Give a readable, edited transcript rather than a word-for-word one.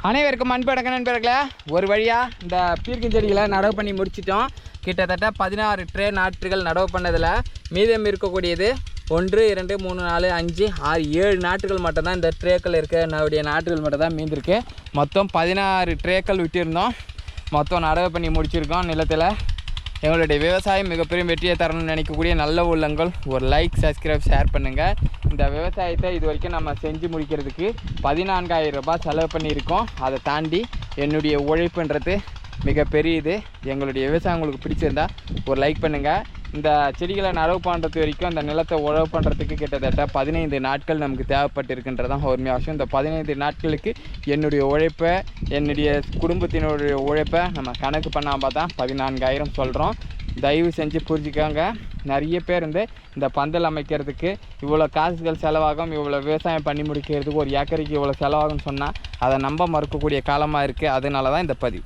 அனைவருக்கும் அன்படக்க நண்பர்களே, ஒரு வழியாக இந்த பீர்க்கன் செடிகளை நடவு பண்ணி முடிச்சிட்டோம். கிட்டத்தட்ட 16 ட்ரே நாற்றுகள் நடவு பண்ணதில் மீதம் இருக்கக்கூடியது 1 2 3 4 5 6 7 நாற்றுகள் மட்டும்தான். இந்த ட்ரேக்கள் இருக்க நம்முடைய நாற்றுகள் மட்டும் தான் மீந்திருக்கு. மொத்தம் 16 ட்ரேக்கள் விட்டிருந்தோம். மொத்தம் நடவு பண்ணி முடிச்சிருக்கோம். நிலத்தில் எங்களுடைய விவசாயம் மிகப்பெரிய வெற்றியை தரணும்னு நினைக்கக்கூடிய நல்ல உள்ளங்கள் ஒரு லைக், சப்ஸ்கிரைப், ஷேர் பண்ணுங்கள். இந்த விவசாயத்தை இது வரைக்கும் நம்ம செஞ்சு முடிக்கிறதுக்கு 14,000 ரூபாய் செலவு பண்ணியிருக்கோம். அதை தாண்டி என்னுடைய உழைப்புன்றது மிகப்பெரிய இது. எங்களுடைய விவசாயம் உங்களுக்கு பிடிச்சிருந்தா ஒரு லைக் பண்ணுங்கள். இந்த செடிகளை நடவு பண்ணுறது வரைக்கும் அந்த நிலத்தை உழவு பண்ணுறதுக்கு கிட்டத்தட்ட 15 நாட்கள் நமக்கு தேவைப்பட்டிருக்கின்றதான் உண்மையாக விஷயம். இந்த 15 நாட்களுக்கு என்னுடைய உழைப்பை, என்னுடைய குடும்பத்தினுடைய உழைப்பை நம்ம கணக்கு பண்ணாமல் பார்த்தா 14,000 சொல்கிறோம். தயவு செஞ்சு புரிஞ்சுக்கோங்க. நிறைய பேர் இந்த பந்தல் அமைக்கிறதுக்கு இவ்வளோ காசுகள் செலவாகும், இவ்வளோ விவசாயம் பண்ணி முடிக்கிறதுக்கு ஒரு ஏக்கருக்கு இவ்வளோ செலவாகும்னு சொன்னால் அதை நம்ப மறுக்கக்கூடிய காலமாக இருக்குது. அதனால தான் இந்த பதிவு.